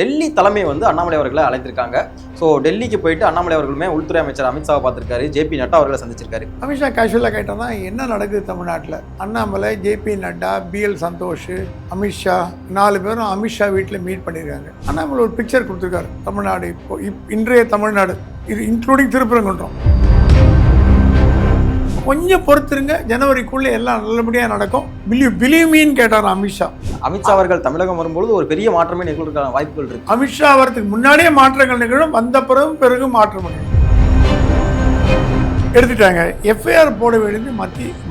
டெல்லி தலைமை வந்து அண்ணாமலை அவர்களை அழைத்திருக்காங்க. ஸோ டெல்லிக்கு போயிட்டு அண்ணாமலை அவர்களுமே உள்துறை அமைச்சர் அமித்ஷாவை பார்த்திருக்காரு, ஜேபி நட்டா அவர்களை சந்திச்சிருக்காரு. அமித்ஷா கேஷுவலாக கேட்டோம்னா என்ன நடக்குது தமிழ்நாட்டில்? அண்ணாமலை, ஜேபி நட்டா, பிஎல் சந்தோஷ், அமித்ஷா 4 பேரும் அமித்ஷா வீட்டில் மீட் பண்ணியிருக்காங்க. அண்ணாமலை ஒரு பிக்சர் கொடுத்துருக்காரு. தமிழ்நாடு இப்போ இன்றைய தமிழ்நாடு, இது இன்க்ளூடிங் திருப்பரங்குன்றம். கொஞ்சம் பொறுத்துருங்க, ஜனவரிக்குள்ளே எல்லாம் நல்லபடியாக நடக்கும். பிலீவ் மீன்னு கேட்டார் அமித்ஷா. அமித்ஷா அவர்கள் தமிழகம் வரும்பொழுது ஒரு பெரிய மாற்றமே நிகழ்வதற்கான வாய்ப்புகள் இருக்கு. அமித்ஷா வரதுக்கு முன்னாடியே மாற்றங்கள் நிகழும், வந்த பிறகு மாற்றம் எடுத்துட்டாங்க. எஃப்ஐஆர் போட வேண்டியது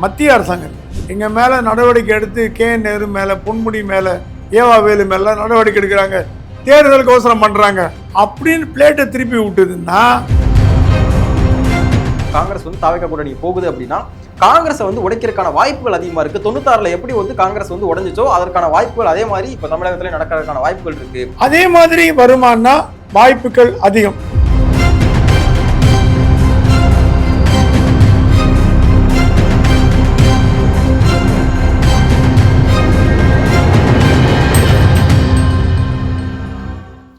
மத்திய அரசாங்கம். எங்கள் மேலே நடவடிக்கை எடுத்து KN நேரு மேலே, பொன்முடி மேலே, ஏவாவேலு மேலே நடவடிக்கை எடுக்கிறாங்க, தேர்தலுக்கு அவசரம் பண்ணுறாங்க அப்படின்னு பிளேட்டை திருப்பி விட்டுதுன்னா, காங்கிரஸ் வந்து தாவேகா கூட்டணி போகுது அப்படின்னா காங்கிரஸை வந்து உடைக்கிறதுக்கான வாய்ப்புகள் அதிகமா இருக்கு. 96ல எப்படி வந்து காங்கிரஸ் வந்து உடைஞ்சிச்சோ அதற்கான வாய்ப்புகள் அதே மாதிரி இப்ப தமிழகத்துல நடக்கிறதுக்கான வாய்ப்புகள் இருக்கு. அதே மாதிரி வருமானா வாய்ப்புகள் அதிகம்.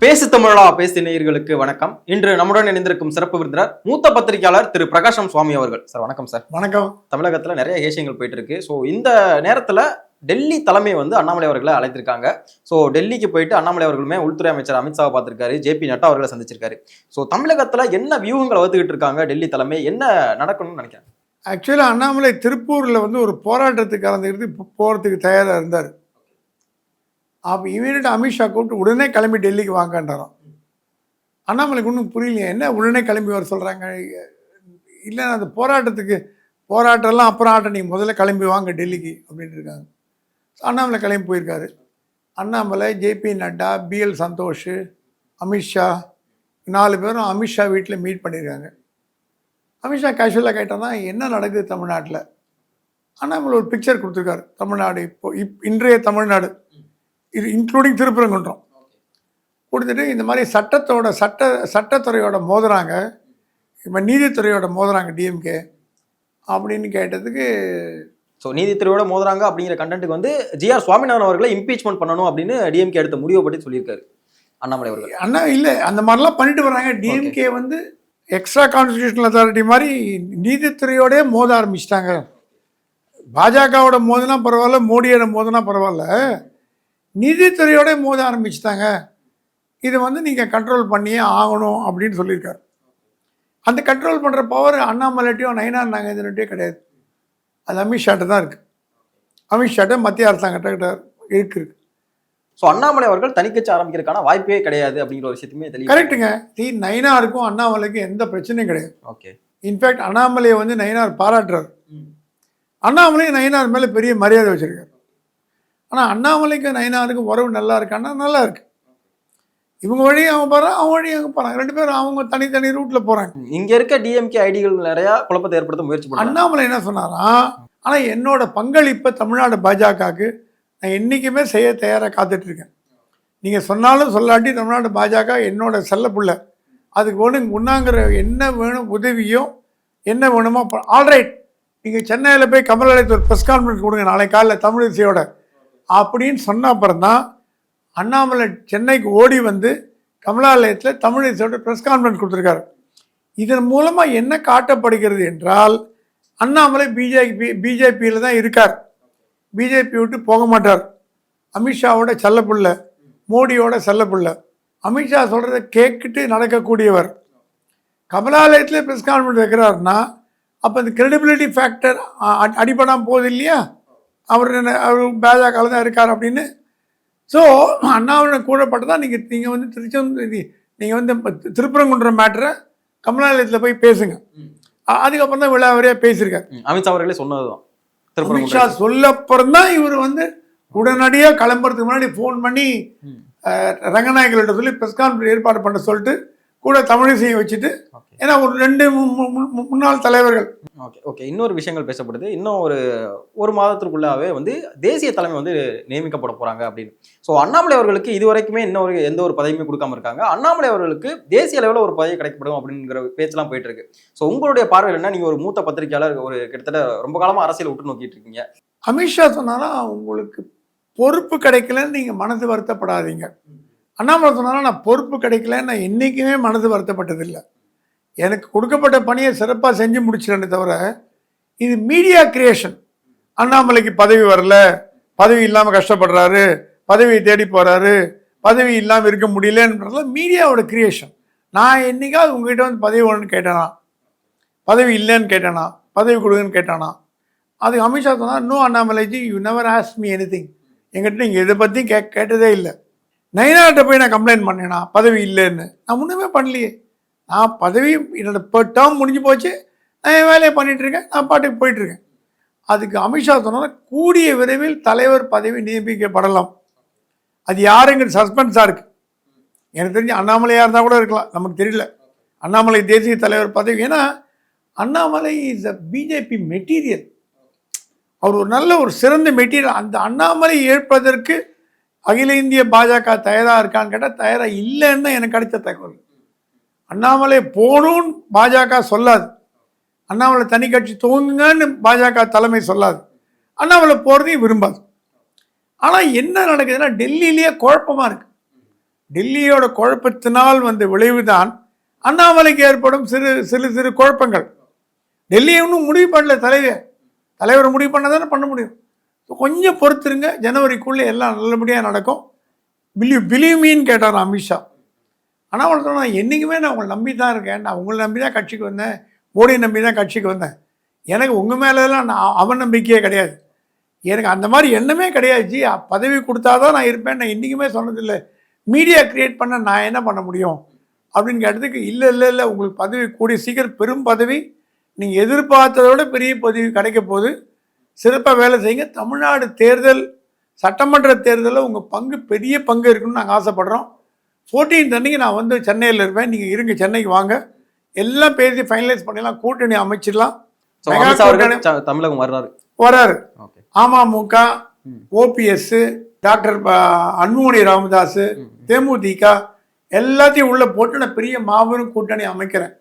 பேசு தமிழா பேசு நேயர்களுக்கு வணக்கம். இன்று நம்முடன் இணைந்திருக்கும் சிறப்பு விருந்தினர் மூத்த பத்திரிகையாளர் திரு பிரகாஷம் சுவாமி அவர்கள். சார் வணக்கம். சார் வணக்கம். தமிழகத்துல நிறைய விஷயங்கள் போயிட்டு இருக்கு. ஸோ இந்த நேரத்துல டெல்லி தலைமை வந்து அண்ணாமலை அவர்களை அழைத்திருக்காங்க. ஸோ டெல்லிக்கு போயிட்டு அண்ணாமலை அவர்களுமே உள்துறை அமைச்சர் அமித்ஷாவை பார்த்திருக்காரு, ஜேபி நட்டா அவர்களை சந்திச்சிருக்காரு. ஸோ தமிழகத்துல என்ன வியூகங்களை வகுத்துக்கிட்டு இருக்காங்க டெல்லி தலைமை, என்ன நடக்கணும்னு நினைக்கிறேன்? ஆக்சுவலாக அண்ணாமலை திருப்பூரில் வந்து ஒரு போராட்டத்துக்கு கலந்துக்கிட்டு போகிறதுக்கு தயாராக இருந்தார். அப்போ இமீடியட் அமித்ஷா கூப்பிட்டு உடனே கிளம்பி டெல்லிக்கு வாங்கன்றாராம். அண்ணாமலைக்கு ஒன்றும் புரியலையே, என்ன உடனே கிளம்பி வர சொல்கிறாங்க. இல்லை, அந்த போராட்டம்லாம் அப்புறம் ஆட்டம், நீங்கள் முதல்ல கிளம்பி வாங்க டெல்லிக்கு அப்படின்ட்டு இருக்காங்க. அண்ணாமலை கிளம்பி போயிருக்காரு. அண்ணாமலை, ஜேபி நட்டா, பிஎல் சந்தோஷ், அமித்ஷா 4 பேரும் அமித்ஷா வீட்டில் மீட் பண்ணியிருக்காங்க. அமித்ஷா கேஷுவலாக கேட்டோம்னா என்ன நடக்குது தமிழ்நாட்டில்? அண்ணாமலை ஒரு பிக்சர் கொடுத்துருக்காரு. தமிழ்நாடு இப்போ இன்றைய தமிழ்நாடு, இது இன்க்ளூடிங் திருப்பரங்குன்றம் கொடுத்துட்டு, இந்த மாதிரி சட்டத்துறையோட மோதுறாங்க, இப்போ நீதித்துறையோட மோதுறாங்க டிஎம்கே அப்படின்னு கேட்டதுக்கு, ஸோ நீதித்துறையோட மோதுறாங்க அப்படிங்கிற கண்டென்ட்டுக்கு வந்து ஜிஆர் சுவாமிநாதன் அவர்களை இம்பீச்மெண்ட் பண்ணணும் அப்படின்னு டிஎம்கே எடுத்த முடிவை பற்றி சொல்லியிருக்காரு அண்ணாமலை அவர்கள். அண்ணா இல்லை, அந்த மாதிரிலாம் பண்ணிட்டு வர்றாங்க. டிஎம்கே வந்து எக்ஸ்ட்ரா கான்ஸ்டிடியூஷனல் அத்தாரிட்டி மாதிரி நீதித்துறையோடய மோத ஆரம்பிச்சிட்டாங்க. பாஜகவோட மோதினா பரவாயில்ல, மோடியோட மோதினா பரவாயில்ல, நீதித்துறையோட மோத ஆரம்பிச்சுட்டாங்க. இதை வந்து நீங்கள் கண்ட்ரோல் பண்ணியே ஆகணும் அப்படின்னு சொல்லியிருக்காரு. அந்த கண்ட்ரோல் பண்ணுற பவர் அண்ணாமலைட்டையும் நயினார் நாகேந்திரன்ட்டையும் கிடையாது, அது அமித்ஷாட்ட தான் இருக்குது. அமித்ஷாட்ட மத்திய அரசாங்கத்திட்ட இருக்குது. ஸோ அண்ணாமலை அவர்கள் தனிக்கட்சி ஆரம்பிக்கிறதுக்கான வாய்ப்பே கிடையாது அப்படிங்கிற ஒரு விஷயத்துமே தெளிவு. கரெக்டுங்க. நயினாருக்கும் அண்ணாமலைக்கும் எந்த பிரச்சனையும் கிடையாது. ஓகே. இன்ஃபேக்ட் அண்ணாமலையை வந்து நயினார் பாராட்டுறாரு. அண்ணாமலையும் நயினார் மேலே பெரிய மரியாதை வச்சுருக்காரு. ஆனால் அண்ணாமலைக்கு நயினாருக்கு உறவு நல்லா இருக்கான்னா நல்லா இருக்கு. இவங்க வழி அவங்க போகிறாங்க, அவங்க வழி அவங்க போகிறாங்க. 2 பேரும் அவங்க தனித்தனி ரூட்டில் போகிறாங்க. இங்கே இருக்க டிஎம்கே ஐடிகள் நிறையா குழப்பத்தை ஏற்படுத்த முயற்சி பண்ணாங்க. அண்ணாமலை என்ன சொன்னாராம், ஆனால் என்னோட பங்களிப்பை தமிழ்நாடு பாஜகவுக்கு நான் என்றைக்குமே செய்ய தயாராக காத்துட்ருக்கேன். நீங்கள் சொன்னாலும் சொல்லாட்டி தமிழ்நாடு பாஜக என்னோட செல்ல பிள்ளை, அதுக்கு ஒன்று முன்னாங்கிற என்ன வேணும் உதவியோ என்ன வேணுமோ ஆல்ரைட், நீங்கள் சென்னையில் போய் கமலாலயத்தில் ஒரு ப்ரெஸ் கான்ஃபரன்ஸ் கொடுங்க நாளைக்கு காலையில் தமிழிசையோட அப்படின்னு சொன்ன அப்புறம் தான் அண்ணாமலை சென்னைக்கு ஓடி வந்து கமலாலயத்தில் தமிழிசையோட ப்ரெஸ் கான்ஃபரன்ஸ் கொடுத்துருக்காரு. இதன் மூலமாக என்ன காட்டப்படுகிறது என்றால், அண்ணாமலை பிஜேபியில் தான் இருக்கார், பிஜேபி விட்டு போக மாட்டார். அமித்ஷாவோட செல்லப்பிள்ளை, மோடியோட செல்லப்பிள்ளை, அமித்ஷா சொல்கிறத கேட்டுட்டு நடக்கக்கூடியவர். கமலாலயத்தில் ப்ரெஸ் கான்ஃபரன்ஸ் வைக்கிறாருன்னா அப்போ இந்த கிரெடிபிலிட்டி ஃபேக்டர் அடிபடாமல் போகுது இல்லையா, அவர் பாஜக தான் இருக்கார் அப்படின்னு. ஸோ அண்ணாமலை கூடப்பட்டு தான் நீங்கள் வந்து நீங்கள் வந்து திருப்பரங்குன்றம் மேட்டரை கமலாலயத்தில் போய் பேசுங்க. அதுக்கப்புறம் தான் விழாவரியாக பேசியிருக்காரு. அமித்ஷா அவர்களே சொன்னதுதான். அமித்ஷா சொல்லப்புறம் தான் இவர் வந்து உடனடியாக கிளம்புறதுக்கு முன்னாடி ஃபோன் பண்ணி ரங்கநாயகர்கிட்ட சொல்லி ப்ரெஸ் கான்ஃபரன்ஸ் ஏற்பாடு பண்ண சொல்லிட்டு கூட தமிழிசையை வச்சுட்டு, ஏன்னா ஒரு 2 முன்னாள் தலைவர்கள். ஓகே. இன்னொரு விஷயங்கள் பேசப்படுது. இன்னும் ஒரு மாதத்திற்குள்ளாவே வந்து தேசிய தலைமை வந்து நியமிக்கப்பட போறாங்க அப்படின்னு. ஸோ அண்ணாமலை அவர்களுக்கு இதுவரைக்குமே எந்த ஒரு பதவியுமே கொடுக்காம இருக்காங்க. அண்ணாமலை அவர்களுக்கு தேசிய அளவில் ஒரு பதவி கிடைக்கப்படும் அப்படிங்கிற பேச்செல்லாம் போயிட்டு இருக்கு. ஸோ உங்களுடைய பார்வையில் என்ன? நீங்க ஒரு மூத்த பத்திரிகையாளர், ஒரு கிட்டத்தட்ட ரொம்ப காலமா அரசியல் விட்டு நோக்கிட்டு இருக்கீங்க. அமித்ஷா சொன்னாலும் உங்களுக்கு பொறுப்பு கிடைக்கலன்னு நீங்கள் மனசு வருத்தப்படாதீங்க. அண்ணாமலை சொன்னாலும் நான் பொறுப்பு கிடைக்கலன்னு நான் என்றைக்குமே மனது வருத்தப்பட்டதில்லை. எனக்கு கொடுக்கப்பட்ட பணியை சிறப்பாக செஞ்சு முடிச்சிடனே தவிர இது மீடியா கிரியேஷன். அண்ணாமலைக்கு பதவி வரல, பதவி இல்லாமல் கஷ்டப்படுறாரு, பதவியை தேடி போகிறாரு, பதவி இல்லாமல் இருக்க முடியலன்றதுலாம் மீடியாவோட கிரியேஷன். நான் என்றைக்காவது உங்ககிட்ட வந்து பதவி வேணும்னு கேட்டேனா, பதவி இல்லைன்னு கேட்டேனா, பதவி கொடுங்கன்னு கேட்டானா? அதுக்கு அமித்ஷா சொன்னால், no Annamalaiji, you never ask me anything. என்கிட்ட நீங்கள் இதை பற்றி கேட்டதே இல்லை. நயினார்கிட்ட போய் நான் கம்ப்ளைண்ட் பண்ணேனா பதவி இல்லைன்னு? நான் ஒன்றுமே பண்ணலையே. நான் பதவி என்னோட டேர்ம் முடிஞ்சு போச்சு, நான் என் வேலையை பண்ணிகிட்ருக்கேன், நான் பாட்டுக்கு போயிட்டுருக்கேன். அதுக்கு அமித்ஷா சொன்னால் கூடிய விரைவில் தலைவர் பதவி நியமிக்கப்படலாம். அது யாருங்கிற சஸ்பென்ஸாக இருக்குது. எனக்கு தெரிஞ்சு அண்ணாமலையாக இருந்தால் கூட இருக்கலாம், நமக்கு தெரியல. அண்ணாமலை தேசிய தலைவர் பதவி, ஏன்னா Annamalai is a BJP material. அவர் ஒரு நல்ல ஒரு சிறந்த மெட்டீரியல். அந்த அண்ணாமலை ஏற்பதற்கு அகில இந்திய பாஜக தயாராக இருக்கான்னு கேட்டால் தயாராக இல்லைன்னு எனக்கு கிடைச்ச தகவல். அண்ணாமலை போகணும்னு பாஜக சொல்லாது, அண்ணாமலை தனி கட்சி துவங்குங்கன்னு பாஜக தலைமை சொல்லாது, அண்ணாமலை போகிறதையும் விரும்பாது. ஆனால் என்ன நடக்குதுன்னா டெல்லியிலேயே குழப்பமாக இருக்குது. டெல்லியோட குழப்பத்தினால் வந்த விளைவு தான் அண்ணாமலைக்கு ஏற்படும் சிறு சிறு குழப்பங்கள். டெல்லியை இன்னும் முடிவு பண்ணல தலைவர் முடிவு பண்ண தானே பண்ண முடியும். கொஞ்சம் பொறுத்துருங்க, ஜனவரிக்குள்ளே எல்லாம் நல்லபடியாக நடக்கும். பிலீவ் மீன்னு கேட்டார் அமித்ஷா. ஆனால் அவன் சொன்னால், என்றைக்குமே நான் உங்களை நம்பி தான் இருக்கேன், நான் உங்களை நம்பி தான் கட்சிக்கு வந்தேன், மோடியை நம்பி தான் கட்சிக்கு வந்தேன், எனக்கு உங்கள் மேலெல்லாம் நான் அவன் நம்பிக்கையே கிடையாது, எனக்கு அந்த மாதிரி எண்ணமே கிடையாது ஜி, பதவி கொடுத்தா தான் நான் இருப்பேன், நான் என்றைக்குமே சொன்னதில்லை, மீடியா கிரியேட் பண்ண நான் என்ன பண்ண முடியும் அப்படின்னு கேட்டதுக்கு, இல்லை உங்களுக்கு பதவி கூடிய சீக்கிரம் பெரும் பதவி, நீங்கள் எதிர்பார்த்ததை விட பெரிய பதவி கிடைக்க போகுது, சிறப்பாக வேலை செய்யுங்க. தமிழ்நாடு தேர்தல், சட்டமன்ற தேர்தலில் உங்கள் பங்கு பெரிய பங்கு இருக்குன்னு நாங்கள் ஆசைப்படுறோம். 14 அன்னைக்கு நான் வந்து சென்னையில் இருப்பேன், நீங்கள் இருங்க, சென்னைக்கு வாங்க, எல்லாம் பேசி ஃபைனலைஸ் பண்ணிடலாம், கூட்டணி அமைச்சிடலாம். தமிழகம் வர்றாரு. அமமுக, ஓபிஎஸ், டாக்டர் அன்புமணி ராமதாஸ், தேமுதிக எல்லாத்தையும் உள்ள போட்டு நான் பெரிய மாபெரும் கூட்டணி அமைக்கிறேன்.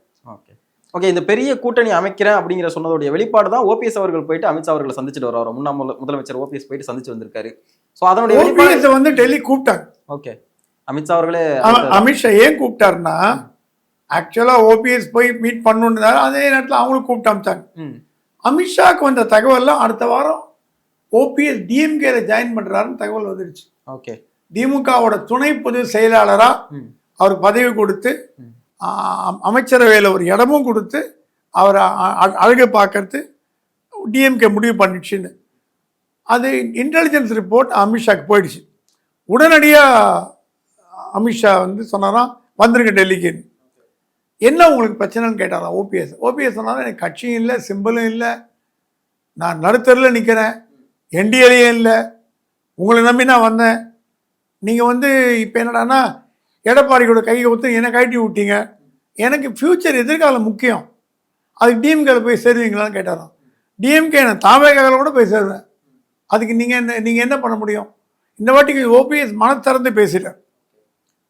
ஓகே, இந்த பெரிய கூட்டணி அமைக்கிறேன் அப்படிங்கிற சொன்னதோடைய வெளிப்பாடு தான் ஓபிஎஸ் அவர்கள் போயிட்டு அமித்ஷா அவர்களை சந்திச்சுட்டு வர்றாரு. முன்னாள் முதலமைச்சர் ஓபிஎஸ் போயிட்டு சந்திச்சு வந்திருக்காரு. ஸோ அதனுடைய வெளிப்பாடு வந்து டெல்லி கூப்பிட்டாங்க. ஓகே, அமித்ஷா அவர்களே அமித்ஷா ஏன் கூப்பிட்டாருன்னா, ஆக்சுவலாக ஓபிஎஸ் போய் மீட் பண்ணுன்னு அதே நேரத்தில் அவங்களுக்கு கூப்பிட்டு அமிச்சாங்க. அமித்ஷாவுக்கு வந்த தகவல்லாம் அடுத்த வாரம் ஓபிஎஸ் டிஎம்கேல ஜாயின் பண்ணுறாருன்னு தகவல் வந்துருச்சு. ஓகே, திமுகவோட துணை பொதுச் செயலாளராக அவருக்கு பதவி கொடுத்து, அமைச்சரவையில் ஒரு இடமும் கொடுத்து, அவரை அழகை பார்க்கறது டிஎம்கே முடிவு பண்ணிடுச்சுன்னு அது இன்டெலிஜென்ஸ் ரிப்போர்ட் அமித்ஷாக்கு போயிடுச்சு. உடனடியாக அமித்ஷா வந்து சொன்னாராம், வந்துருங்க டெல்லிக்குன்னு. என்ன உங்களுக்கு பிரச்சனைன்னு கேட்டாராம் ஓபிஎஸ் சொன்னாலும், எனக்கு கட்சியும் இல்லை, சிம்பிளும் இல்லை, நான் நடுத்தரில் நிற்கிறேன், என்டிஏலையும் இல்லை, உங்களை நம்பி நான் வந்தேன், நீங்கள் வந்து இப்போ என்னடான்னா எடப்பாடி கூட கையை ஒத்து என்னை கட்டி விட்டீங்க, எனக்கு ஃப்யூச்சர் எதிர்காலம் முக்கியம், அதுக்கு டிஎம்கேல போய் சேருவீங்களான்னு கேட்டாராம். டிஎம்கே நான் தாவேகால கூட போய் சேருவேன், அதுக்கு நீங்கள் என்ன பண்ண முடியும்? இந்த வாட்டிக்கு ஓபிஎஸ் மனத்திறந்து பேசிட்டார்.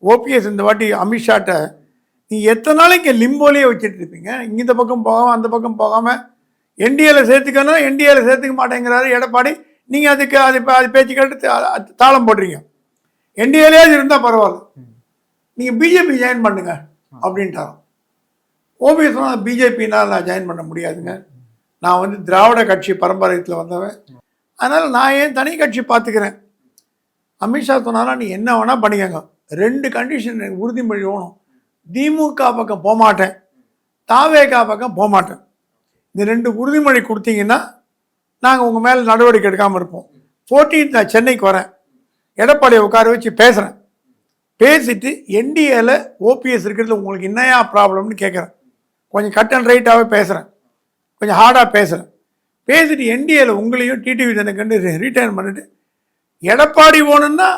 ஓபிஎஸ் இந்த வாட்டி அமித்ஷாட்ட, நீங்கள் எத்தனை நாளைக்கு லிம்போலேயே வச்சுட்டு இருப்பீங்க, இந்த பக்கம் போகாமல் அந்த பக்கம் போகாமல், என்டிஏல சேர்த்துக்கணும், என்டிஏல சேர்த்துக்க மாட்டேங்கிறாரு எடப்பாடி, நீங்கள் அது பேச்சு கேட்டு தாளம் போடுறீங்க, என்டிஏலே இருந்தால் பரவாயில்ல, நீங்கள் பிஜேபி ஜாயின் பண்ணுங்க அப்படின்ட்டாராம். ஓபிஎஸ் சொன்னால், பிஜேபினால் நான் ஜாயின் பண்ண முடியாதுங்க, நான் வந்து திராவிட கட்சி பரம்பரையத்தில் வந்தவன், அதனால் நான் ஏன் தனி கட்சி பார்த்துக்கிறேன். அமித்ஷா சொன்னாலும், நீ என்ன வேணால் பண்ணிக்கங்க, 2 கண்டிஷன் எனக்கு உறுதிமொழி வேணும், திமுக பக்கம் போகமாட்டேன், தாவேகா பக்கம் போகமாட்டேன், இந்த 2 உறுதிமொழி கொடுத்தீங்கன்னா நாங்கள் உங்கள் மேலே நடவடிக்கை எடுக்காமல் இருப்போம். 14 நான் சென்னைக்கு வரேன், எடப்பாடியை உட்கார வச்சு பேசுகிறேன், பேசிட்டு என்டிஏல ஓபிஎஸ் இருக்கிறது உங்களுக்கு என்னையா ப்ராப்ளம்னு கேட்குறேன், கொஞ்சம் கட் அண்ட் ரைட்டாகவே பேசுகிறேன், கொஞ்சம் ஹார்டாக பேசுகிறேன், பேசிட்டு என்டிஏல உங்களையும் டிடிவி தினகரன் ரீட்டைன் பண்ணிட்டு, எடப்பாடி போகணுன்னா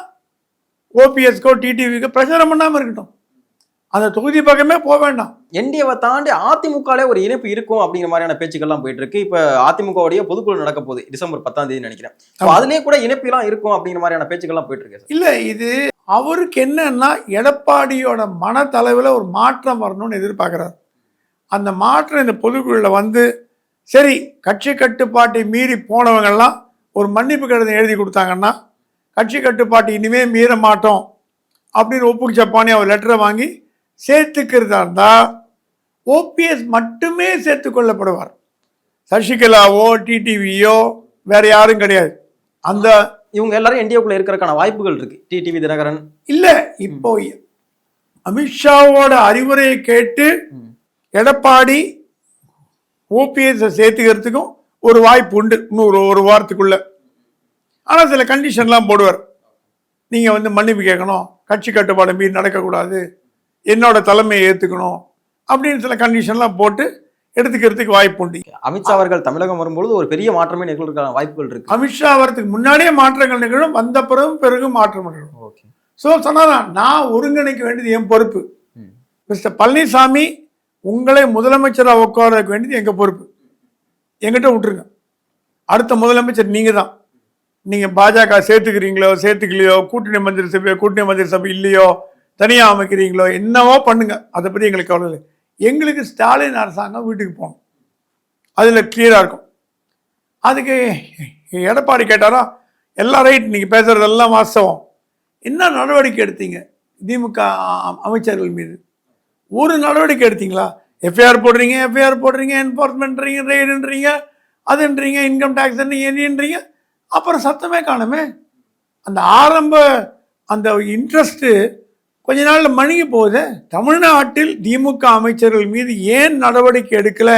ஓபிஎஸ்க்கோ டிடிவிக்கோ பிரச்சாரம் பண்ணாமல் இருக்கட்டும், அந்த தொகுதி பக்கமே போக வேண்டாம். என்டிஏவை தாண்டி அதிமுகலே ஒரு இணைப்பு இருக்கும் அப்படிங்கிற மாதிரியான பேச்சுக்கள்லாம் போயிட்டு இருக்கு. இப்போ அதிமுகவுடைய பொதுக்குழு நடக்க போகுது டிசம்பர் 10ஆம் தேதி நினைக்கிறேன். அதுலேயே கூட இணைப்புலாம் இருக்கும் அப்படிங்கிற மாதிரியான பேச்சுக்கள்லாம் போயிட்டு இருக்கு. இல்லை, இது அவருக்கு என்னன்னா, எடப்பாடியோட மனத்தளவில் ஒரு மாற்றம் வரணும்னு எதிர்பார்க்குறாரு. அந்த மாற்றம் இந்த பொதுக்குழுவில் வந்து, சரி கட்சி கட்டுப்பாட்டை மீறி போனவங்கெல்லாம் ஒரு மன்னிப்பு கடிதம் எழுதி கொடுத்தாங்கன்னா, கட்சி கட்டுப்பாட்டை இனிமேல் மீற மாட்டோம் அப்படின்னு ஒப்புக்கு சப்பானி அவர் லெட்டரை வாங்கி சேர்த்துக்கிறதா இருந்தால் ஓபிஎஸ் மட்டுமே சேர்த்துக்கொள்ளப்படுவார். சசிகலாவோ டிடிவியோ வேற யாரும் கிடையாது. அந்த இவங்க எல்லாரும் என்டிஏக்குள்ள இருக்கிறதுக்கான வாய்ப்புகள் இருக்கு. டிடிவி தினகரன் இல்ல, இப்போ அமித்ஷாவோட அறிவுரையை கேட்டு எடப்பாடி ஓபிஎஸ் சேர்த்துக்கிறதுக்கும் ஒரு வாய்ப்பு உண்டு இன்னும் ஒரு வாரத்துக்குள்ள. ஆனால் சில கண்டிஷன்லாம் போடுவார். நீங்கள் மன்னிப்பு கேட்கணும், கட்சி கட்டுப்பாடு மீறி நடக்கக்கூடாது, என்னோட தலைமையை ஏற்றுக்கணும் அப்படின்னு சில கண்டிஷன்லாம் போட்டு எடுத்துக்கிறதுக்கு வாய்ப்பு உண்டு. அமித்ஷா அவர்கள் தமிழகம் வரும்பொழுது ஒரு பெரிய மாற்றமே நிகழ்றதுக்கான வாய்ப்புகள் இருக்கு. அமித்ஷா வரதுக்கு முன்னாடியே மாற்றங்கள் நிகழும், வந்த பிறகு மாற்றம் நிகழும். ஸோ சொன்னாதான் நான் ஒருங்கிணைக்க வேண்டியது என் பொறுப்பு. மிஸ்டர் பழனிசாமி உங்களை முதலமைச்சராக உட்கார வைக்க வேண்டியது எங்கள் பொறுப்பு. எங்கிட்ட விட்டுருங்க. அடுத்த முதலமைச்சர் நீங்கள் தான். நீங்கள் பாஜக சேர்த்துக்கிறீங்களோ சேர்த்துக்கலையோ, கூட்டணி மந்திரி சபை இல்லையோ, தனியாக அமைக்கிறீங்களோ, என்னவோ பண்ணுங்க, அதை பற்றி எங்களுக்கு கவலை இல்லை. எங்களுக்கு ஸ்டாலின் அரசாங்கம் வீட்டுக்கு போகணும், அதில் கிளியராக இருக்கும். அதுக்கு எடப்பாடி கேட்டாரா, எல்லாம் ரைட், நீங்கள் பேசுகிறதெல்லாம் வாஸ்தவம், என்ன நடவடிக்கை எடுத்தீங்க திமுக அமைச்சர்கள் மீது? ஒரு நடவடிக்கை எடுத்தீங்களா? எஃப்ஐஆர் போடுறீங்க, என்ஃபோர்ஸ்மெண்ட்றீங்க, ரெய்டுன்றீங்க, அதுன்றீங்க, இன்கம் டேக்ஸ் என்னன்றீங்க, அப்புறம் சத்தமே காணுமே. அந்த ஆரம்ப அந்த இன்ட்ரெஸ்ட்டு கொஞ்ச நாளில் மணிக்கு போகுது. தமிழ்நாட்டில் திமுக அமைச்சர்கள் மீது ஏன் நடவடிக்கை எடுக்கலை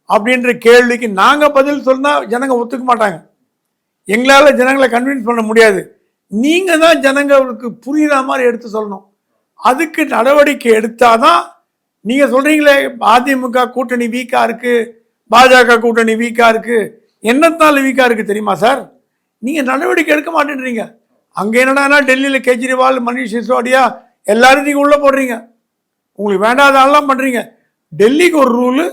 அப்படின்ற கேள்விக்கு நாங்கள் பதில் சொன்னால் ஜனங்க ஒத்துக்க மாட்டாங்க. எங்களால் ஜனங்களை கன்வின்ஸ் பண்ண முடியாது. நீங்கள் தான் ஜனங்களுக்கு புரியுற மாதிரி எடுத்து சொல்லணும். அதுக்கு நடவடிக்கை எடுத்தாதான். நீங்கள் சொல்கிறீங்களே அதிமுக கூட்டணி வீக்காக இருக்குது, பாஜக கூட்டணி வீக்காக இருக்குது, என்னத்தால் வீக்காக இருக்குது தெரியுமா சார்? நீங்கள் நடவடிக்கை எடுக்க மாட்டேன்றீங்க. அங்கே என்னடானா டெல்லியில் கெஜ்ரிவால், மணிஷ் சிசோடியா எல்லாரும் நீங்கள் உள்ளே போடுறீங்க. உங்களுக்கு வேண்டாத ஆள்லாம் பண்ணுறீங்க. டெல்லிக்கு ஒரு ரூலு,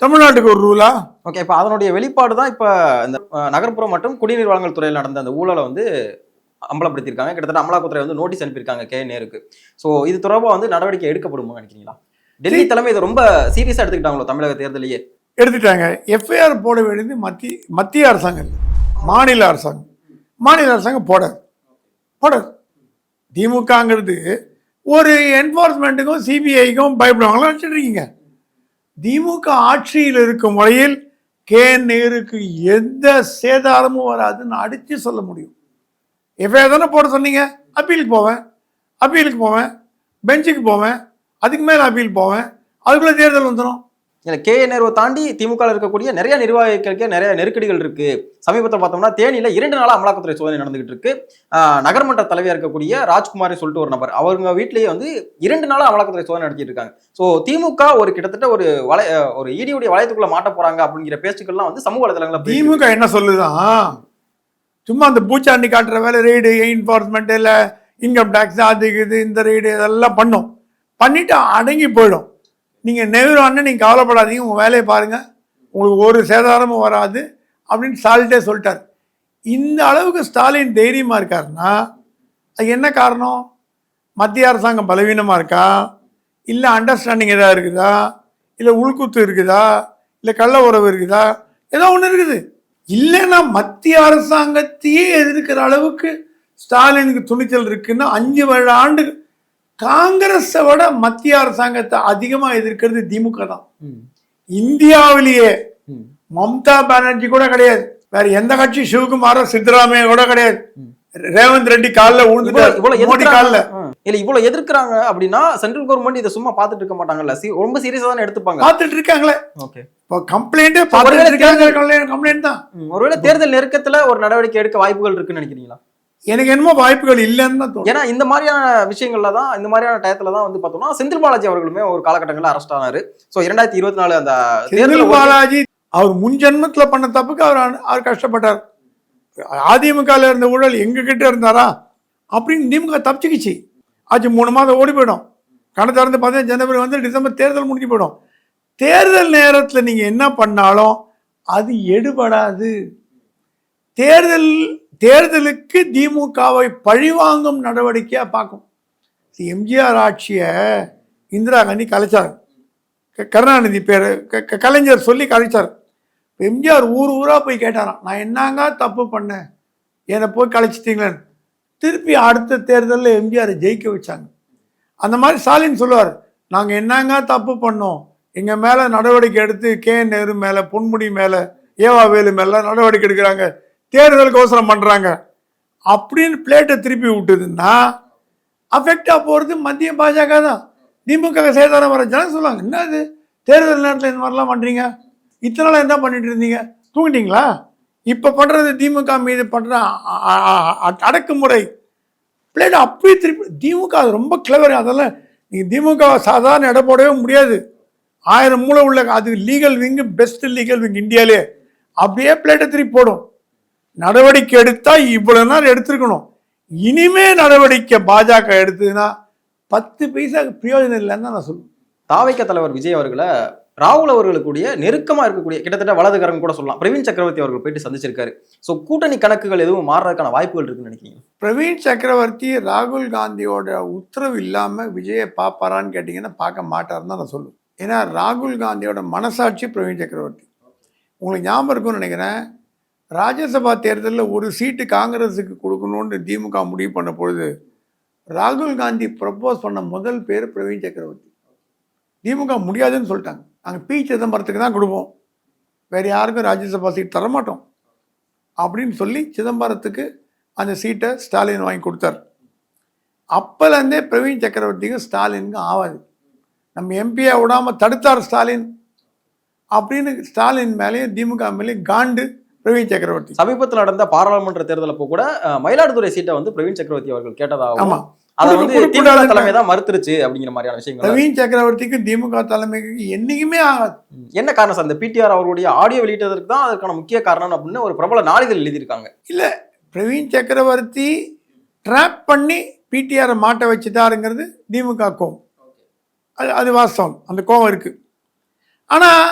தமிழ்நாட்டுக்கு ஒரு ரூலா? ஓகே, இப்போ அதனுடைய வெளிப்பாடு தான் இப்போ இந்த நகர்ப்புற மற்றும் குடிநீர் வழங்கல் துறையில் நடந்த அந்த ஊழலை அம்பலப்படுத்தியிருக்காங்க. கிட்டத்தட்ட அமலாக்கத்துறை நோட்டீஸ் அனுப்பியிருக்காங்க கே நேருக்கு. ஸோ இது தொடர்பாக நடவடிக்கை எடுக்கப்படுமோ நினைக்கிறீங்களா? டெல்லி தலைமை இதை ரொம்ப சீரியஸாக எடுத்துக்கிட்டாங்களோ தமிழக தேர்தலையே? எடுத்துட்டாங்க. எஃப்ஐஆர் போட வேண்டியது மத்திய அரசாங்கம், மாநில அரசாங்கம். மாநில அரசாங்கம் போடாது. திமுகங்கிறது ஒரு என்ஃபோர்ஸ்மெண்ட்டுக்கும் சிபிஐக்கும் பயப்படுவாங்களாம் வச்சுருக்கீங்க. திமுக ஆட்சியில் இருக்கும் முறையில் கே நேருக்கு எந்த சேதாரமும் வராதுன்னு அடித்து சொல்ல முடியும். எஃப்ஐஆர் தானே போட சொன்னீங்க, அப்பீலுக்கு போவேன், பெஞ்சுக்கு போவேன், அதுக்கு மேலே அப்பீல் போவேன், அதுக்குள்ளே தேர்தல் வந்துடும். இல்லை, கே நேருவை தாண்டி திமுக இருக்கக்கூடிய நிறைய நிர்வாகிகளுக்கு நிறைய நெருக்கடிகள் இருக்கு. சமீபத்தில் பார்த்தோம்னா தேனியில் 2 நாளாக அமலாக்கத்துறை சோதனை நடந்துகிட்டு இருக்கு. நகர்மன்ற தலைவியாக இருக்கக்கூடிய ராஜ்குமாரி சொல்லிட்டு ஒரு நபர், அவங்க வீட்டிலேயே 2 நாளாக அமலாக்கத்துறை சோதனை நடத்திட்டு இருக்காங்க. ஸோ திமுக கிட்டத்தட்ட ஒரு ஈடியுடைய வளையத்துக்குள்ள மாட்ட போறாங்க அப்படிங்கிற பேச்சுக்கள்லாம் சமூக வலைதளங்களில் திமுக என்ன சொல்லுதான், சும்மா அந்த பூச்சாண்டி காட்டுற வேலை, ரெய்டு, என்ஃபோர்ஸ்மெண்ட், இல்லை இன்கம் டேக்ஸ், அது இது இந்த ரெய்டு இதெல்லாம் பண்ணிட்டு அடங்கி போயிடும். நீங்கள் நேரு அண்ணன் நீங்கள் கவலைப்படாதீங்க, உங்கள் வேலையை பாருங்கள், உங்களுக்கு ஒரு சேதாரமும் வராது அப்படின்னு சாலிட்டே சொல்லிட்டார். இந்த அளவுக்கு ஸ்டாலின் தைரியமாக இருக்காருன்னா அது என்ன காரணம்? மத்திய அரசாங்கம் பலவீனமாக இருக்கா, இல்லை அண்டர்ஸ்டாண்டிங் எதாவது இருக்குதா, இல்லை உள்குத்து இருக்குதா, இல்லை கள்ள உறவு இருக்குதா, ஏதோ ஒன்று இருக்குது. இல்லைன்னா மத்திய அரசாங்கத்தையே எதிர்க்கிற அளவுக்கு ஸ்டாலினுக்கு துணிச்சல் இருக்குன்னா 5 ஆண்டு காங்கிரஸை விட மத்திய அரசாங்கத்தை அதிகமா எதிர்க்கிறது திமுக தான். இந்தியாவிலேயே மம்தா பானர்ஜி கூட கிடையாது, வேற எந்த கட்சி, சிவகுமாரோ சித்தராமையா கூட கிடையாது, ரேவந்த் ரெட்டி காலில் மோடி காலில் இல்ல இவ்வளவு எதிர்க்கிறாங்க அப்படின்னா சென்ட்ரல் கவர்மெண்ட் இதை சும்மா பார்த்துட்டு இருக்க மாட்டாங்கல்ல, ரொம்ப சீரியஸா தானே எடுத்துப்பாங்க. பார்த்துட்டு இருக்காங்களே. ஓகே, இப்போ கம்ப்ளைண்டே பார்த்துட்டு இருக்காங்க, கம்ப்ளைண்ட் தான். ஒருவேளை தேர்தல் நெருக்கத்துல ஒரு நடவடிக்கை எடுக்க வாய்ப்புகள் இருக்குன்னு நினைக்கிறீங்களா? எனக்கு என்னமோ வாய்ப்புகள் இல்லைன்னு தான் தோணும். ஏன்னா இந்த மாதிரியான விஷயங்கள்ல தான், இந்த மாதிரியான டயத்துல தான் பார்த்தோம்னா செந்தில் பாலாஜி அவர்களுமே ஒரு காலகட்டங்களில் அரெஸ்ட் ஆனாரு. ஸோ 2024 அந்த செந்தில் பாலாஜி அவர் முன் ஜென்மத்தில் பண்ண தப்புக்கு அவர் கஷ்டப்பட்டார். அதிமுகவில் இருந்த ஊழல் எங்ககிட்ட இருந்தாரா அப்படின்னு திமுக தப்பிச்சுக்கிச்சு. ஆச்சு 3 மாதம் ஓடி போயிடும். கணக்கு திறந்து பார்த்தா ஜனவரி டிசம்பர் தேர்தல் முடிஞ்சு போயிடும். தேர்தல் நேரத்தில் நீங்கள் என்ன பண்ணாலும் அது எடுபடாது. தேர்தலுக்கு திமுகவை பழிவாங்கும் நடவடிக்கையாக பார்க்கும். எம்ஜிஆர் ஆட்சியை இந்திரா காந்தி கலைச்சார், கருணாநிதி பேர் கலைஞர் சொல்லி கலைச்சார். எம்ஜிஆர் ஊராக போய் கேட்டாராம், நான் என்னங்க தப்பு பண்ணேன், என்னை போய் கலைச்சிட்டீங்களேன்னு. திருப்பி அடுத்த தேர்தலில் எம்ஜிஆர் ஜெயிக்க வச்சாங்க. அந்த மாதிரி ஸ்டாலின் சொல்லுவார், நாங்கள் என்னங்க தப்பு பண்ணோம், எங்கள் மேலே நடவடிக்கை எடுத்து KN நேரு மேலே, பொன்முடி மேலே, ஏவா வேலு மேலே நடவடிக்கை எடுக்கிறாங்க, தேர்தலுக்கு அவசரம் பண்ணுறாங்க அப்படின்னு பிளேட்டை திருப்பி விட்டுதுன்னா அஃபெக்டாக போகிறது மத்திய பாஜக தான். திமுக சேதாரம் வர ஜனம் சொல்லுவாங்க, என்னது தேர்தல் நேரத்தில் இந்த மாதிரிலாம் பண்ணுறீங்க, இத்தனை நாள் என்ன பண்ணிட்டு இருந்தீங்க, தூங்கிட்டீங்களா? இப்போ பண்ணுறது திமுக மீது பண்ணுற அடக்குமுறை பிளேட் அப்படியே திருப்பி திமுக அது ரொம்ப கிளவர். அதெல்லாம் நீங்கள் திமுக சாதாரண எடை போடவே முடியாது. 1000 மூளை உள்ள அது legal wing, best legal wing இந்தியாவிலே. அப்படியே பிளேட்டை திருப்பி போடும். நடவடிக்கை எடுத்தால் இவ்வளோ நாள் எடுத்துருக்கணும், இனிமே நடவடிக்கை பாஜக எடுத்ததுன்னா 10 பைசா பிரயோஜனம் இல்லைன்னு தான் நான் சொல்லுவேன். தாவைக்க தலைவர் விஜய் அவர்களை ராகுல் அவர்களுக்குடைய நெருக்கமா இருக்கக்கூடிய கிட்டத்தட்ட வலதுகரம் கூட சொல்லலாம் பிரவீன் சக்கரவர்த்தி அவர்கள் போயிட்டு சந்திச்சிருக்காரு. ஸோ கூட்டணி கணக்குகள் எதுவும் மாறுறதுக்கான வாய்ப்புகள் இருக்குன்னு நினைக்கிறீங்க? பிரவீன் சக்கரவர்த்தி ராகுல் காந்தியோட உத்தரவு இல்லாமல் விஜயை பார்ப்பாரான்னு கேட்டிங்கன்னா பார்க்க மாட்டாருன்னு தான் நான் சொல்லுவேன். ஏன்னா ராகுல் காந்தியோட மனசாட்சி பிரவீன் சக்கரவர்த்தி. உங்களுக்கு ஞாபகம் இருக்கும்னு நினைக்கிறேன், ராஜ்யசபா தேர்தலில் ஒரு சீட்டு காங்கிரஸுக்கு கொடுக்கணும்னு திமுக முடிவு பண்ண பொழுது ராகுல் காந்தி ப்ரப்போஸ் பண்ண முதல் பேர் பிரவீன் சக்கரவர்த்தி. திமுக முடியாதுன்னு சொல்லிட்டாங்க, நாங்கள் பி சிதம்பரத்துக்கு தான் கொடுப்போம், வேறு யாருக்கும் ராஜ்யசபா சீட் தரமாட்டோம் அப்படின்னு சொல்லி சிதம்பரத்துக்கு அந்த சீட்டை ஸ்டாலின் வாங்கி கொடுத்தார். அப்போலேருந்தே பிரவீன் சக்கரவர்த்திக்கும் ஸ்டாலினுக்கும் ஆகாது. நம்ம எம்பியை விடாமல் தடுத்தார் ஸ்டாலின் அப்படின்னு ஸ்டாலின் மேலேயும் திமுக மேலேயும் காண்டு பிரவீன் சக்கரவர்த்தி. சமீபத்தில் நடந்த பாராளுமன்ற தேர்தல் அப்போ கூட மயிலாடுதுறை சீட்டை வந்து பிரவீன் சக்கரவர்த்தி அவர்கள் கேட்டதாகவும், ஆமாம், அதை வந்து திமுக தலைமை தான் மறுத்துருச்சு அப்படிங்கிற மாதிரியான விஷயங்கள். பிரவீன் சக்கரவர்த்திக்கு திமுக தலைமைக்கு என்னைக்குமே ஆகாது. என்ன காரணம் சார்? இந்த PTR அவர்களுடைய ஆடியோ வெளியிட்டதற்கு தான் அதற்கான முக்கிய காரணம் அப்படின்னு ஒரு பிரபல நாளிதழ் எழுதியிருக்காங்க. இல்லை, பிரவீன் சக்கரவர்த்தி ட்ராப் பண்ணி PTR மாட்ட வச்சுட்டாருங்கிறது திமுக கோவம். அது வாஸ்தவம், அந்த கோவம் இருக்கு. ஆனால்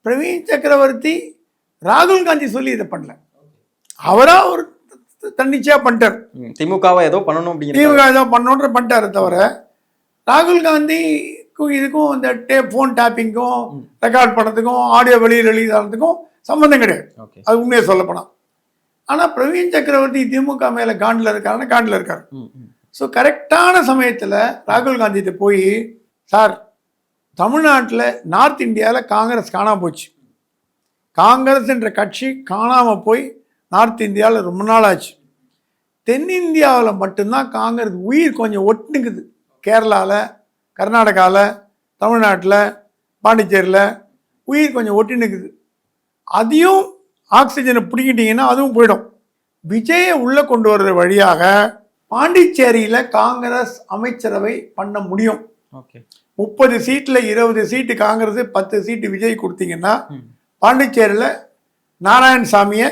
பிரவீன் சக்கரவர்த்தி ராகுல் காந்தி சொல்லி இதை பண்ணல, அவரா ஒரு தன்னிச்சையா பண்ணிட்டார். திமுகவை ஏதோ பண்ணணும் அப்படிங்கிற திமுக ஏதோ பண்ணணுன்ற பண்ணிட்டாரு தவிர ராகுல் காந்திக்கும் இதுக்கும் இந்த ஃபோன் டேப்பிங்கும் ரெக்கார்ட் பண்ணதுக்கும் ஆடியோ வெளியிடுறதுக்கும் சம்மந்தம் கிடையாது. அது உண்மையை சொல்லப்போனா. ஆனால் பிரவீன் சக்கரவர்த்தி திமுக மேலே காண்டில் இருக்காரு. ஸோ கரெக்டான சமயத்தில் ராகுல் காந்திகிட்ட போய், சார் தமிழ்நாட்டில் நார்த் இந்தியாவில் காங்கிரஸ் காணாமல் போச்சு, காங்கிரஸ் என்ற கட்சி காணாமல் போய் நார்த் இந்தியாவில் ரொம்ப நாள் ஆச்சு, தென்னிந்தியாவில் மட்டும்தான் காங்கிரஸ் உயிர் கொஞ்சம் ஒட்டுங்குது, கேரளாவில், கர்நாடகாவில், தமிழ்நாட்டில், பாண்டிச்சேரியில் உயிர் கொஞ்சம் ஒட்டினுக்குது, அதையும் ஆக்சிஜனை பிடிக்கிட்டிங்கன்னா அதுவும் போயிடும். விஜயை உள்ளே கொண்டு வர்ற வழியாக பாண்டிச்சேரியில் காங்கிரஸ் அமைச்சரவை பண்ண முடியும். 30 சீட்டில் 20 சீட்டு காங்கிரஸ், 10 சீட்டு விஜய் கொடுத்தீங்கன்னா பாண்டிச்சேரியில் நாராயணசாமியை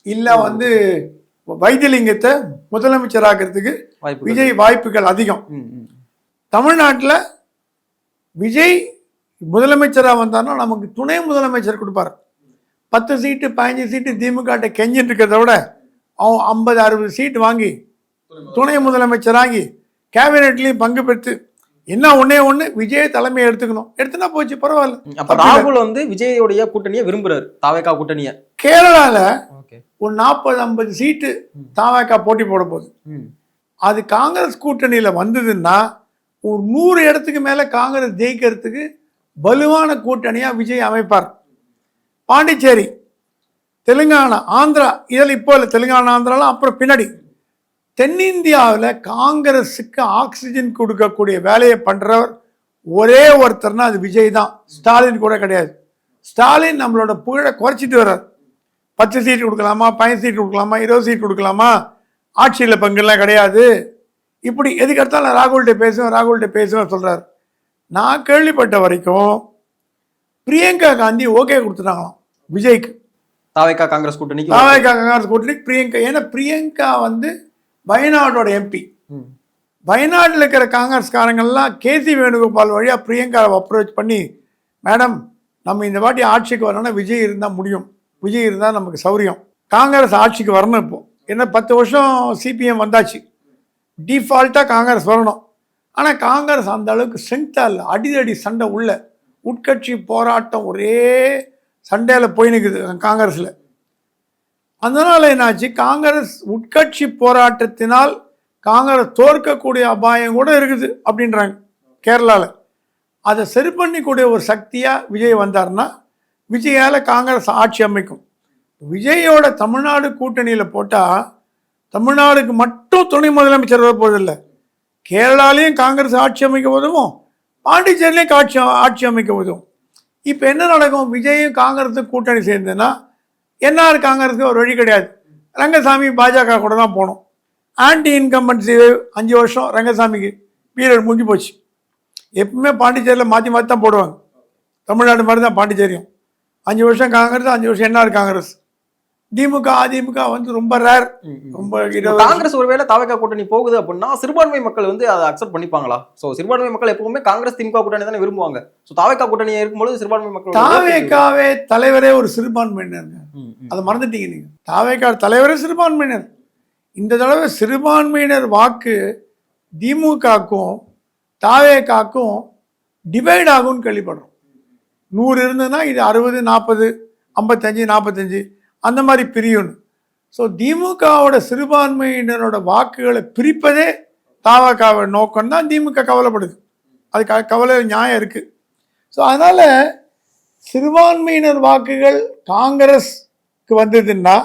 இல்லை வந்து வைத்தியலிங்கத்தை முதலமைச்சராகிறதுக்கு விஜய் வாய்ப்புகள் அதிகம். தமிழ்நாட்டில் விஜய் முதலமைச்சராக வந்தார்னா நமக்கு துணை முதலமைச்சர் கொடுப்பார். 10 சீட்டு 15 சீட்டு திமுக கெஞ்சிட்டு இருக்கிறத விட அவன் 50-60 சீட்டு வாங்கி துணை முதலமைச்சராகி கேபினெட்லையும் பங்கு பெற்று என்ன ஒண்ணு விஜய் தலைமையை எடுத்துனா போச்சு, பரவாயில்ல. அப்ப ராகுல் வந்து விஜயோடைய கூட்டணியை விரும்புறாரு, தாவேகா கூட்டணியை. கேரளால ஒரு 40-50 சீட்டு தாவேகா போட்டி போட போகுது. அது காங்கிரஸ் கூட்டணியில வந்ததுன்னா ஒரு 100 இடத்துக்கு மேல காங்கிரஸ் ஜெயிக்கிறதுக்கு வலுவான கூட்டணியா விஜய் அமைப்பார். பாண்டிச்சேரி, தெலுங்கானா, ஆந்திரா, இதில் இப்போ இல்லை, தெலுங்கானா ஆந்திராலாம் அப்புறம் பின்னாடி. தென்னிந்தியாவில் காங்கிரஸுக்கு ஆக்சிஜன் கொடுக்கக்கூடிய வேலையை பண்ணுறவர் ஒரே ஒருத்தர்னா அது விஜய் தான், ஸ்டாலின் கூட கிடையாது. ஸ்டாலின் நம்மளோட புகழை குறைச்சிட்டு வர்றார். 10 சீட்டு கொடுக்கலாமா, 15 சீட்டு கொடுக்கலாமா, 20 சீட் கொடுக்கலாமா, ஆட்சியில் பங்குலாம் கிடையாது, இப்படி எதுக்கு எடுத்தாலும் ராகுல்கிட்ட பேசுவேன் சொல்கிறார். நான் கேள்விப்பட்ட வரைக்கும் பிரியங்கா காந்தி ஓகே கொடுத்துட்டாங்களாம் விஜய்க்கு. தாவேகா காங்கிரஸ் கூட்டணிக்கு பிரியங்கா, ஏன்னா பிரியங்கா வந்து வயநாடோட MP. வயநாட்டில் இருக்கிற காங்கிரஸ்காரங்கள்லாம் KC வேணுகோபால் வழியாக பிரியங்காவை அப்ரோச் பண்ணி, மேடம் நம்ம இந்த வாட்டி ஆட்சிக்கு வரணும்னா விஜய் இருந்தால் முடியும், விஜய் இருந்தால் நமக்கு சௌரியம், காங்கிரஸ் ஆட்சிக்கு வரணும். இப்போ என்ன 10 வருஷம் CPM வந்தாச்சு, டிஃபால்ட்டாக காங்கிரஸ் வரணும். ஆனால் காங்கிரஸ் அந்த அளவுக்கு ஸ்ட்ரென்த்தாக இல்லை, அடிதடி சண்டை உள்ள உட்கட்சி போராட்டம் ஒரே சண்டையில் போய் நிற்குது காங்கிரஸில். அதனால என்னாச்சு, காங்கிரஸ் உட்கட்சி போராட்டத்தினால் காங்கிரஸ் தோற்கக்கூடிய அபாயம் கூட இருக்குது அப்படின்றாங்க கேரளாவில். அதை சரி பண்ணிக்கூடிய ஒரு சக்தியாக விஜய் வந்தார்னா விஜயால் காங்கிரஸ் ஆட்சி அமைக்கும். விஜயோட தமிழ்நாடு கூட்டணியில் போட்டால் தமிழ்நாடுக்கு மட்டும் துணை முதலமைச்சர் வரப்போவதில்லை, கேரளாலையும் காங்கிரஸ் ஆட்சி அமைக்க உதவும், பாண்டிச்சேரியிலையும் ஆட்சி அமைக்க உதவும். இப்போ என்ன நடக்கும், விஜயும் காங்கிரஸும் கூட்டணி சேர்ந்ததுன்னா என்ஆர் காங்கிரஸுக்கு ஒரு வழி கிடையாது. ரங்கசாமி பாஜக கூட தான் போகணும். ஆன்டி இன்கம்பன்சி 5 வருஷம் ரங்கசாமிக்கு பீரியட் முடிஞ்சு போச்சு. எப்பவுமே பாண்டிச்சேரியில் மாற்றி மாற்றி தான் போடுவாங்க, தமிழ்நாடு மாதிரி தான் பாண்டிச்சேரியும். 5 வருஷம் காங்கிரஸ், 5 வருஷம் என்ஆர் காங்கிரஸ். திமுக அதிமுக வந்து ரொம்ப ரேர். ரொம்ப காங்கிரஸ் ஒருவேளை தாவேகா கூட்டணி போகுது அப்படின்னா சிறுபான்மை மக்கள் வந்து அதை அக்செப்ட் பண்ணிப்பாங்களா? சோ சிறுபான்மை மக்கள் எப்பவுமே காங்கிரஸ் திமுக கூட்டணி தானே விரும்புவாங்க. சோ தாவேகா கூட்டணி இருக்கும்போது சிறுபான்மை மக்கள், தாவேகாவே தலைவரே ஒரு சிறுபான்மையினர், அதை மறந்துட்டீங்க நீங்க. தாவேகா தலைவரே சிறுபான்மையினர். இந்த தடவை சிறுபான்மையினர் வாக்கு திமுகக்கும் தாவேகாக்கும் டிவைட் ஆகும்னு கேள்விப்படுறோம். 100 இருந்ததுன்னா இது 60, 40, 55, 45 அந்த மாதிரி பிரியும். ஸோ திமுகவோட சிறுபான்மையினரோட வாக்குகளை பிரிப்பதே தாவேகாவை நோக்கம் தான் திமுக கவலைப்படுது. அதுக்காக கவலை நியாயம் இருக்குது. ஸோ அதனால் சிறுபான்மையினர் வாக்குகள் காங்கிரஸ்க்கு வந்ததுன்னா,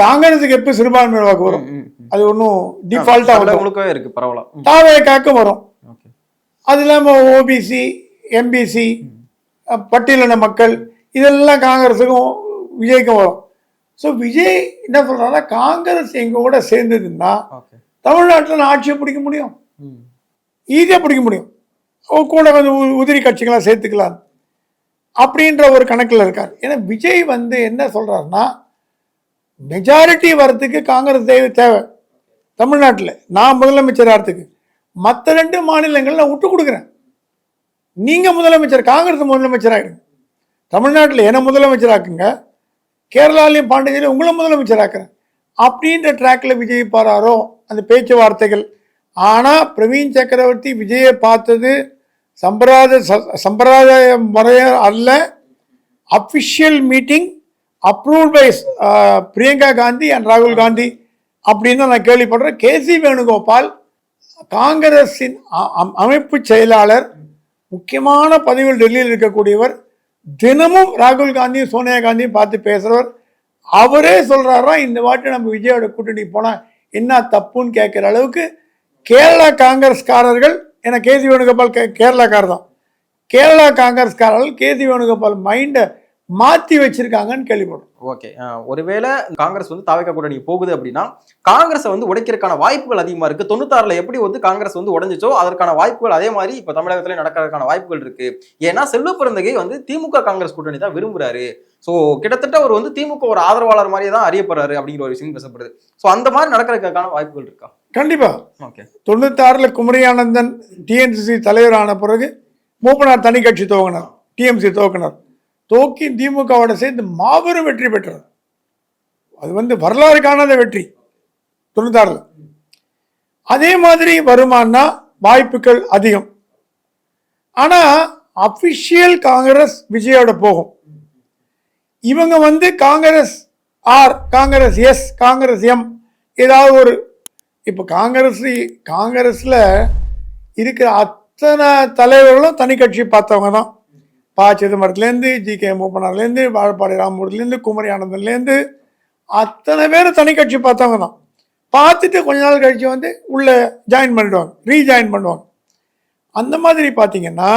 காங்கிரஸுக்கு எப்போ சிறுபான்மையினர் வாக்கு வரும், அது ஒன்றும் டிஃபால்ட்டாக இருக்கு, பரவாயில்ல. தாவேகாக்கு வரும். அது இல்லாமல் ஓபிசி, எம்பிசி, பட்டியலின மக்கள், இதெல்லாம் காங்கிரஸுக்கும் விஜய்க்கும் வரும். ஸோ விஜய் என்ன சொல்றாருன்னா, காங்கிரஸ் எங்க கூட சேர்ந்ததுன்னா தமிழ்நாட்டில் நான் ஆட்சியை பிடிக்க முடியும், ஈஸியாக பிடிக்க முடியும், கூட கொஞ்சம் உதிரி கட்சிகளாக சேர்த்துக்கலாம் அப்படின்ற ஒரு கணக்கில் இருக்கார். ஏன்னா விஜய் வந்து என்ன சொல்றாருன்னா, மெஜாரிட்டி வரத்துக்கு காங்கிரஸ் தேவை தமிழ்நாட்டில், நான் முதலமைச்சர் ஆகிறதுக்கு. மற்ற 2 மாநிலங்கள் நான் விட்டு கொடுக்குறேன், நீங்க முதலமைச்சர், காங்கிரஸ் முதலமைச்சர் ஆகிடுங்க. தமிழ்நாட்டில் என்ன முதலமைச்சராக்குங்க, கேரளாலையும் பாண்டிச்சேரியும் உங்களை முதலமைச்சராக்குறேன் அப்படின்ற ட்ராக்ல விஜய் பாராரோ அந்த பேச்சுவார்த்தைகள். ஆனால் பிரவீன் சக்கரவர்த்தி விஜயை பார்த்தது சம்பிரதாய முறைய அல்ல, official meeting approved by Priyanka Gandhi and ராகுல் காந்தி அப்படின்னு நான் கேள்விப்படுறேன். கேசி வேணுகோபால் காங்கிரஸின் அமைப்பு செயலாளர், முக்கியமான பதவியில் டெல்லியில் இருக்கக்கூடியவர், தினமும் ராகுல் காந்தியும் சோனியா காந்தியும் பார்த்து பேசுறவர். அவரே சொல்றாரா, இந்த வாட்டி நம்ம விஜயோட கூட்டணி போனா என்ன தப்புன்னு கேட்கிற அளவுக்கு கேரளா காங்கிரஸ்காரர்கள், ஏன்னா கேசி வேணுகோபால் கேரளாக்காரர் தான், கேரளா காங்கிரஸ்காரர்கள் கேசி வேணுகோபால் மைண்டை மாற்றி வச்சிருக்காங்கன்னு கேள்விப்படும். ஓகே, ஒருவேளை காங்கிரஸ் வந்து தாவேகா கூட்டணி போகுது அப்படின்னா காங்கிரஸை வந்து உடைக்கிறதுக்கான வாய்ப்புகள் அதிகமா இருக்கு. 96ல எப்படி வந்து காங்கிரஸ் வந்து உடைஞ்சிச்சோ அதற்கான வாய்ப்புகள் அதே மாதிரி இப்ப தமிழகத்துல நடக்கிறதுக்கான வாய்ப்புகள் இருக்கு. ஏன்னா செல்வ பிறந்தகை வந்து திமுக காங்கிரஸ் கூட்டணி தான் விரும்புறாரு. ஸோ கிட்டத்தட்ட அவர் வந்து திமுக ஒரு ஆதரவாளர் மாதிரியே தான் அறியப்படுறாரு அப்படிங்கிற ஒரு விஷயம் பேசப்படுது. ஸோ அந்த மாதிரி நடக்கிறதுக்கான வாய்ப்புகள் இருக்கா? கண்டிப்பா. ஓகே, 96ல குமரி ஆனந்தன் டிஎன்சிசி தலைவரான பிறகு மூப்பனார் தனி கட்சி துவங்கினார், டிஎம்சி துவக்கினார், தோக்கி திமுகவோட சேர்ந்து மாபெரும் வெற்றி பெற்றார். அது வந்து வரலாறு காணாத வெற்றி 96ல. அதே மாதிரி வருமானா வாய்ப்புகள் அதிகம். ஆனா அபிஷியல் காங்கிரஸ் விஜயோட போகும். இவங்க வந்து Congress R, Congress S, Congress M, ஏதாவது ஒரு, இப்போ காங்கிரஸ்ல இருக்கிற அத்தனை தலைவர்களும் தனி கட்சி பார்த்தவங்க தான். ப. சிதம்பரத்துலேருந்து, ஜி.கே. மூப்பனார்லேருந்து, வாழப்பாடி ராமமூர்த்திலேருந்து, குமரி ஆனந்தன்லேருந்து அத்தனை பேர் தனி கட்சி பார்த்தவங்க தான். பார்த்துட்டு கொஞ்ச நாள் கழிச்சு வந்து உள்ளே ஜாயின் பண்ணிடுவாங்க, ரீஜாயின் பண்ணுவாங்க. அந்த மாதிரி பார்த்தீங்கன்னா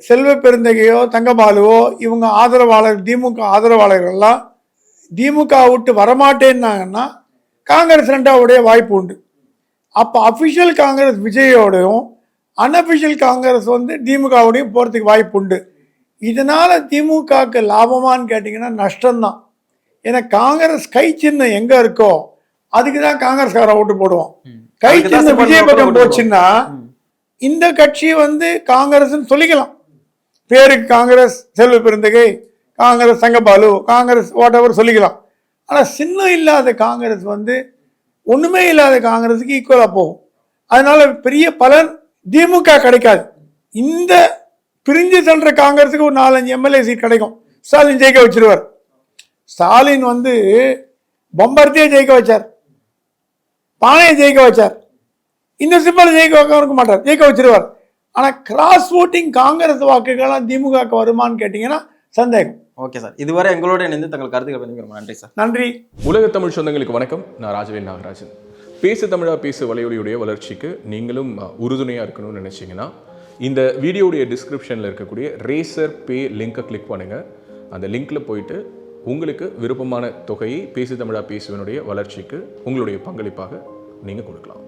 செல்வ பெருந்தகையோ தங்கபாலுவோ இவங்க ஆதரவாளர், திமுக ஆதரவாளர்கள்லாம் திமுக விட்டு வரமாட்டேன்னாங்கன்னா காங்கிரஸ் 2வது வாய்ப்பு உண்டு. அப்போ அஃபிஷியல் காங்கிரஸ் விஜயோடையும் அன்அஃபிஷியல் காங்கிரஸ் வந்து திமுகவோடையும் போகிறதுக்கு வாய்ப்பு உண்டு. இதனால திமுகவுக்கு லாபமானு கேட்டிங்கன்னா நஷ்டம்தான். ஏன்னா காங்கிரஸ் கை சின்னம் எங்கே இருக்கோ அதுக்கு தான் காங்கிரஸ்காரன் ஓட்டு போடுவோம். கை சின்னம் விஜய் பக்கம் போச்சுன்னா இந்த கட்சி வந்து காங்கிரஸ்ன்னு சொல்லிக்கலாம், பேருக்கு காங்கிரஸ் செல்வ பெருந்தகை, காங்கிரஸ் தங்கபாலு, காங்கிரஸ் வாட் எவர் சொல்லிக்கலாம். ஆனால் சின்னம் இல்லாத காங்கிரஸ் வந்து ஒன்றுமே இல்லாத காங்கிரஸுக்கு ஈக்குவலாக போகும். அதனால பெரிய பலன் திமுக கிடைக்காது. இந்த பிரிஞ்சு சென்ற காங்கிரஸுக்கு ஒரு 4-5 எம்எல்ஏ சீட் கிடைக்கும். ஸ்டாலின் ஜெயிக்க வச்சிருவார். ஸ்டாலின் வந்து பொம்பர்த்தியை ஜெயிக்க வச்சார், பானையை ஜெயிக்க வச்சார், இந்த சிம்பலை ஜெயிக்க மாட்டார், ஜெயிக்க வச்சிருவார். ஆனால் கிராஸ் ஓட்டிங் காங்கிரஸ் வாக்குகள்லாம் திமுகவுக்கு வருமானு கேட்டிங்கன்னா சந்தேகம். ஓகே சார், இதுவரை எங்களோட இணைந்து தங்கள் கருத்துக்களை பதிவு நன்றி சார். நன்றி. உலக தமிழ் சொந்தங்களுக்கு வணக்கம். நான் ராஜவேல் நாகராஜன். பேசு தமிழா பேசு வலையொலியுடைய வளர்ச்சிக்கு நீங்களும் உறுதுணையாக இருக்கணும்னு நினச்சிங்கன்னா இந்த வீடியோடைய டிஸ்கிரிப்ஷனில் இருக்கக்கூடிய ரேசர் பே லிங்கை கிளிக் பண்ணுங்கள். அந்த லிங்க்கில் போயிட்டு உங்களுக்கு விருப்பமான தொகையை பேசு தமிழா பேசுவனுடைய வளர்ச்சிக்கு உங்களுடைய பங்களிப்பாக நீங்கள் கொடுக்கலாம்.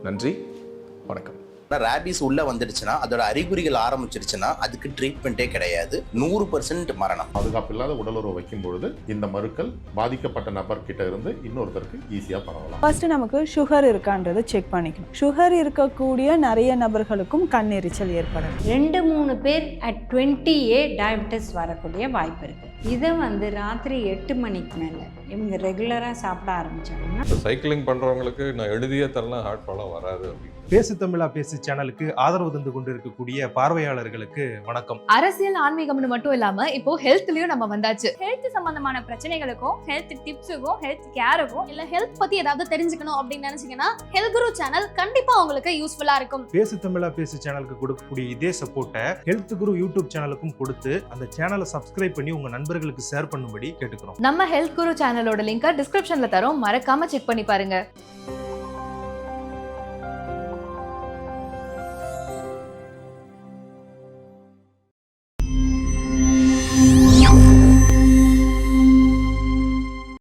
நன்றி, வணக்கம். ரேபிஸ் உள்ள வந்துடுச்சுன்னா அதோட அறிகுறிகள் ஆரம்பிச்சிருச்சுன்னா அதுக்கு ட்ரீட்மெண்ட்டே கிடையாது, 100% மரணம். பாதுகாப்பு இல்லாத உடலுறவு வைக்கும் பொழுது இந்த மருக்கள் பாதிக்கப்பட்ட நபர்கிட்ட இருந்து இன்னொருத்தருக்கு ஈஸியாக பரவலாம். ஃபர்ஸ்ட் நமக்கு சுகர் இருக்கான்றதை செக் பண்ணிக்கணும். சுகர் இருக்கக்கூடிய நிறைய நபர்களுக்கும் கண் எரிச்சல் ஏற்படும். 2-3 பேர் at 20A டயபெட்டிஸ் வரக்கூடிய வாய்ப்பு இருக்குது. இதை ராத்திரி 8 மணிக்கு மேலே இவங்க ரெகுலராக சாப்பிட ஆரம்பிச்சாங்கன்னா சைக்கிளிங் பண்ணுறவங்களுக்கு நான் எழுதியே தரலாம், ஹார்ட் ப்ராப்ளம் வராது அப்படின்னு. பேசு தமிழா பேசு சேனலுக்கு ஆதரவு தந்து கொண்டிருக்கக்கூடிய பார்வையாளர்களுக்கு வணக்கம். அரசியல் ஆன்மீகம்னு மட்டும் இல்லாம இப்போ ஹெல்த்லயும் நம்ம வந்தாச்சு. ஹெல்த் சம்பந்தமான பிரச்சனைகளுக்கும் ஹெல்த் டிப்ஸுக்கும் ஹெல்த் கேருக்கும் இல்ல ஹெல்த் பத்தி ஏதாவது தெரிஞ்சுக்கணும் அப்படின்னு நினைச்சீங்கன்னா ஹெல்த் குரு சேனல் கண்டிப்பா உங்களுக்கு யூஸ்ஃபுல்லா இருக்கும். பேசு தமிழா பேசு சேனலுக்கு கொடுக்கக்கூடிய இதே சப்போர்ட்டை ஹெல்த் குரு யூடியூப் சேனலுக்கும் கொடுத்து அந்த சேனலை சப்ஸ்கிரைப் பண்ணி உங்க நண்பர்களுக்கு ஷேர் பண்ணும்படி கேட்டுக்கிறோம். நம்ம ஹெல்த் குரு சேனலோட லிங்கை டிஸ்கிரிப்ஷன்ல தரோம், மறக்காம செக் பண்ணி பாருங்க.